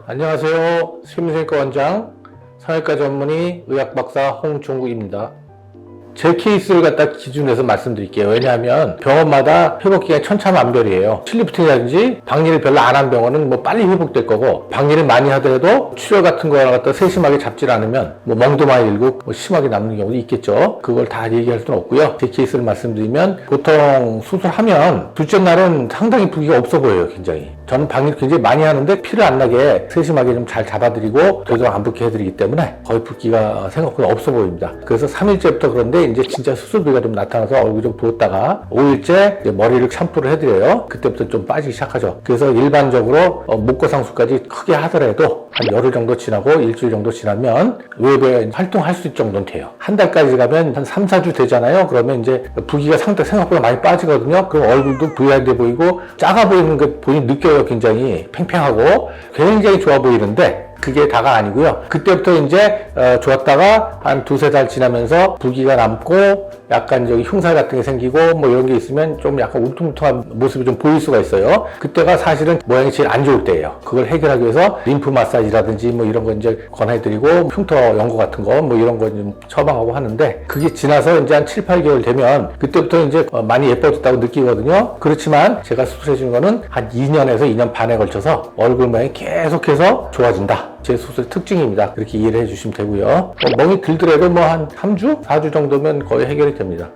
안녕하세요. 심리생과 원장, 성형외과 전문의 의학박사 홍종국입니다. 제 케이스를 갖다 기준해서 말씀드릴게요. 왜냐하면 병원마다 회복기간이 천차만별이에요. 실리프팅이라든지 박리를 별로 안 한 병원은 빨리 회복될 거고, 박리를 많이 하더라도 출혈 같은 거 갖다 세심하게 잡질 않으면 멍도 많이 들고 심하게 남는 경우도 있겠죠. 그걸 다 얘기할 수는 없고요. 제 케이스를 말씀드리면 보통 수술하면 둘째 날은 상당히 부기가 없어 보여요. 굉장히. 저는 박리를 굉장히 많이 하는데 피를 안 나게 세심하게 좀 잘 잡아드리고 되도록 안 붓게 해드리기 때문에 거의 붓기가 생각보다 없어 보입니다. 그래서 3일째부터 그런데 이제 진짜 수술비가 좀 나타나서 얼굴이 좀 부었다가 5일째 머리를 샴푸를 해드려요. 그때부터 좀 빠지기 시작하죠. 그래서 일반적으로 목고상수까지 크게 하더라도 한 열흘 정도 지나고 일주일 정도 지나면 외부에 활동할 수 있을 정도는 돼요. 한 달까지 가면 한 3, 4주 되잖아요. 그러면 이제 부기가 생각보다 많이 빠지거든요. 그럼 얼굴도 부유하게 보이고 작아 보이는 게 본인이 느껴요. 굉장히 팽팽하고 굉장히 좋아 보이는데 그게 다가 아니고요. 그때부터 이제 좋았다가 한 두세 달 지나면서 부기가 남고 약간 흉살 같은 게 생기고 이런 게 있으면 좀 약간 울퉁불퉁한 모습이 좀 보일 수가 있어요. 그때가 사실은 모양이 제일 안 좋을 때예요. 그걸 해결하기 위해서 림프 마사지라든지 이런 거 이제 권해드리고 흉터 연고 같은 거 이런 거 좀 처방하고 하는데, 그게 지나서 이제 한 7, 8개월 되면 그때부터 이제 많이 예뻐졌다고 느끼거든요. 그렇지만 제가 수술해 준 거는 한 2년에서 2년 반에 걸쳐서 얼굴 모양이 계속해서 좋아진다. 제 수술의 특징입니다. 그렇게 이해를 해주시면 되고요. 멍이 들더라도 한 3주? 4주 정도면 거의 해결이 됩니다.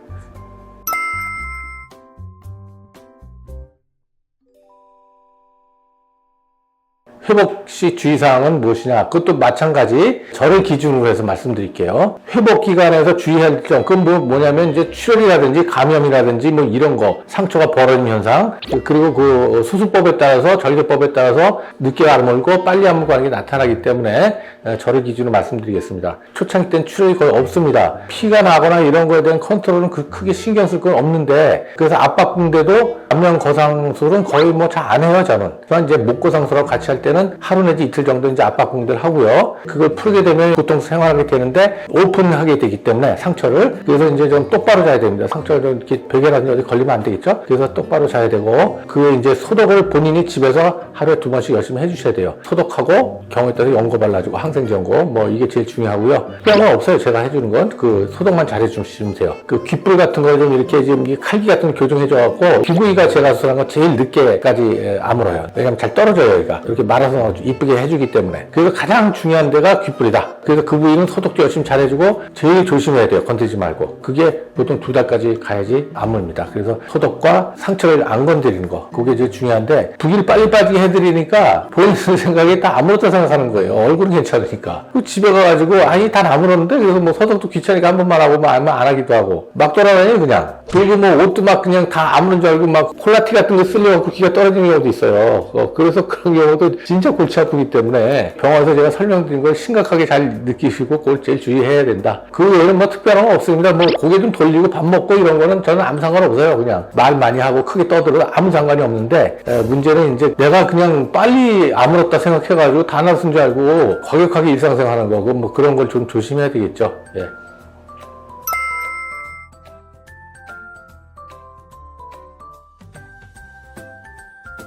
회복 시 주의사항은 무엇이냐? 그것도 마찬가지 저를 기준으로 해서 말씀드릴게요. 회복 기간에서 주의할 점, 그건 뭐냐면 이제 출혈이라든지 감염이라든지 이런 거, 상처가 벌어진 현상, 그리고 그 수술법에 따라서, 절개법에 따라서 늦게 아물고 빨리 아물고 하는 게 나타나기 때문에 저를 기준으로 말씀드리겠습니다. 초창기 때는 출혈이 거의 없습니다. 피가 나거나 이런 거에 대한 컨트롤은 크게 신경 쓸 건 없는데, 그래서 압박붕대도 감염 거상술은 거의 잘 안 해요, 저는. 하지만 이제 목고상술하고 같이 할 때는 하루 내지 이틀 정도 이제 압박붕대를 하고요. 그걸 풀게 되면 보통 생활하게 되는데 오픈하게 되기 때문에 상처를, 그래서 이제 좀 똑바로 자야 됩니다. 상처를 좀 이렇게 벽에라든지 어디 걸리면 안 되겠죠. 그래서 똑바로 자야 되고, 그 이제 소독을 본인이 집에서 하루에 2번씩 열심히 해주셔야 돼요. 소독하고 경우에 따라서 연고 발라주고 항생제 연고 이게 제일 중요하고요. 필요한 건 없어요. 제가 해주는 건 그 소독만 잘 해주시면 돼요. 그 귓불 같은 거 좀 이렇게 지금 칼기 같은 거 교정해줘갖고 귀부위가 제가 수술한 거 제일 늦게까지 아물어요. 왜냐면 잘 떨어져요. 여기가 이렇게 말아서 이쁘게 해주기 때문에. 그래서 가장 중요한 데가 귓불이다. 그래서 그 부위는 소독도 열심히 잘 해주고 제일 조심해야 돼요. 건드리지 말고. 그게 보통 2달까지 가야지 아물입니다. 그래서 소독과 상처를 안 건드리는 거, 그게 제일 중요한데, 부기를 빨리 빠지게 해드리니까 본인 생각에 다 아물었다 생각하는 거예요. 얼굴은 괜찮으니까. 집에 가가지고 다 아물었는데, 그래서 소독도 귀찮으니까 한 번만 하고 안 하기도 하고 막 돌아다녀요 그냥. 그리고 옷도 막 그냥 다 아무런 줄 알고 막 콜라티 같은 거 쓰려고 귀가 떨어지는 경우도 있어요. 그래서 그런 경우도 진짜 골치 아프기 때문에 병원에서 제가 설명드린 걸 심각하게 잘 느끼시고 그걸 제일 주의해야 된다. 그 외에는 특별한 건 없습니다. 고개 좀 돌리고 밥 먹고 이런 거는 저는 아무 상관없어요. 그냥 말 많이 하고 크게 떠들어도 아무 상관이 없는데, 문제는 이제 내가 그냥 빨리 아물었다 생각해가지고 다 나쓴 줄 알고 과격하게 일상생활하는 거고 그런 걸 좀 조심해야 되겠죠. 예.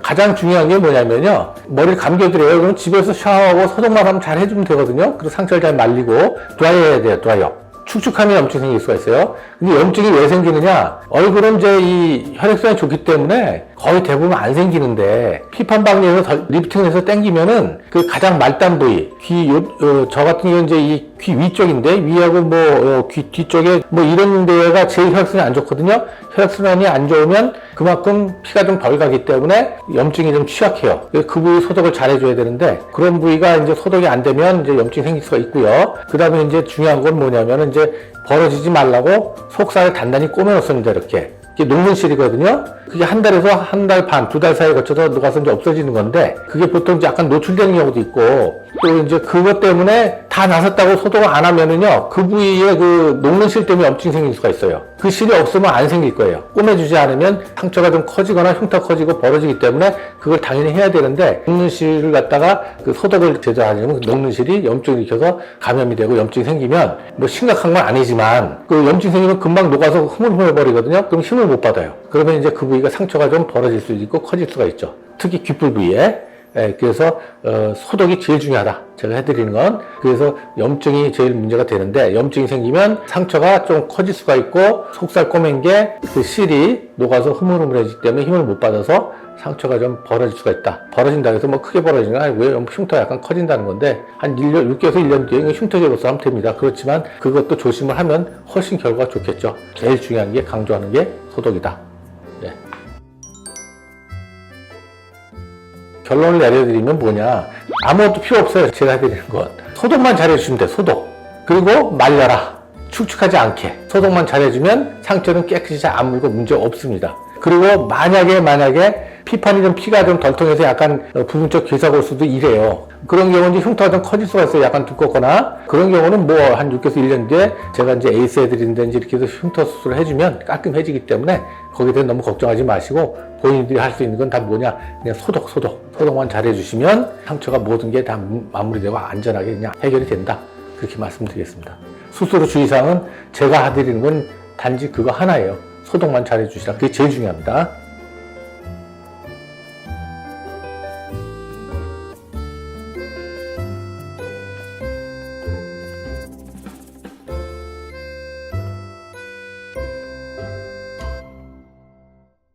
가장 중요한 게 뭐냐면요, 머리를 감겨드려요. 그럼 집에서 샤워하고 소독만 하면 잘 해주면 되거든요. 그리고 상처를 잘 말리고 드라이어 해야 돼요. 드라이어. 축축하면 염증이 생길 수가 있어요. 근데 염증이 왜 생기느냐? 얼굴은 이제 이 혈액순환이 좋기 때문에 거의 대부분 안 생기는데, 피판박리에서 리프팅해서 당기면은 그 가장 말단 부위, 저 같은 경우는 이제 이 귀 위쪽인데, 위하고 귀 뒤쪽에 이런 데가 제일 혈액순환이 안 좋거든요. 혈액순환이 안 좋으면 그만큼 피가 좀 덜 가기 때문에 염증이 좀 취약해요. 그 부위 소독을 잘 해줘야 되는데, 그런 부위가 이제 소독이 안 되면 이제 염증이 생길 수가 있고요. 그 다음에 이제 중요한 건 뭐냐면은 이제 벌어지지 말라고 속살을 단단히 꼬매놓습니다. 이렇게. 이게 녹는 실이거든요. 그게 한 달에서 한 달 반, 2달 사이에 거쳐서 녹아서 이제 없어지는 건데, 그게 보통 이제 약간 노출되는 경우도 있고, 또 이제 그것 때문에 다 나섰다고 소독을 안 하면은요, 그 부위에 그 녹는 실 때문에 염증이 생길 수가 있어요. 그 실이 없으면 안 생길 거예요. 꼬매주지 않으면 상처가 좀 커지거나 흉터 커지고 벌어지기 때문에 그걸 당연히 해야 되는데, 녹는 실을 갖다가 그 소독을 제대로 하려면 그 녹는 실이 염증을 일으켜서 감염이 되고 염증이 생기면 심각한 건 아니지만, 그 염증이 생기면 금방 녹아서 흐물흐물 버리거든요. 그럼 힘을 못 받아요. 그러면 이제 그 부위가 상처가 좀 벌어질 수도 있고 커질 수가 있죠. 특히 귓불 부위에. 그래서 소독이 제일 중요하다. 제가 해드리는 건. 그래서 염증이 제일 문제가 되는데 염증이 생기면 상처가 좀 커질 수가 있고 속살 꼬맨 게 그 실이 녹아서 흐물흐물해지기 때문에 힘을 못 받아서 상처가 좀 벌어질 수가 있다. 벌어진다 해서 뭐 크게 벌어지는 건 아니고요. 흉터가 약간 커진다는 건데 한 1년, 6개월에서 1년 뒤에 흉터 제거서 하면 됩니다. 그렇지만 그것도 조심을 하면 훨씬 결과가 좋겠죠. 제일 중요한 게 강조하는 게 소독이다. 예. 결론을 내려드리면 뭐냐. 아무것도 필요 없어요. 제가 해드리는 건. 소독만 잘해주시면 돼. 소독. 그리고 말려라. 축축하지 않게. 소독만 잘해주면 상처는 깨끗이 잘 안 물고 문제 없습니다. 그리고 만약에 피판이 좀 피가 좀 덜 통해서 약간 부분적 괴사가 올 수도 이래요. 그런 경우는 이제 흉터가 좀 커질 수가 있어요. 약간 두껍거나. 그런 경우는 뭐 한 6개에서 1년 뒤에 제가 이제 에이스 해드리는데 이렇게 해서 흉터 수술을 해주면 깔끔해지기 때문에 거기에 대해 너무 걱정하지 마시고 본인들이 할 수 있는 건 다 뭐냐. 그냥 소독만 잘 해주시면 상처가 모든 게 다 마무리되고 안전하게 그냥 해결이 된다. 그렇게 말씀드리겠습니다. 수술 후 주의사항은 제가 해드리는 건 단지 그거 하나예요. 소독만 잘 해주시라. 그게 제일 중요합니다.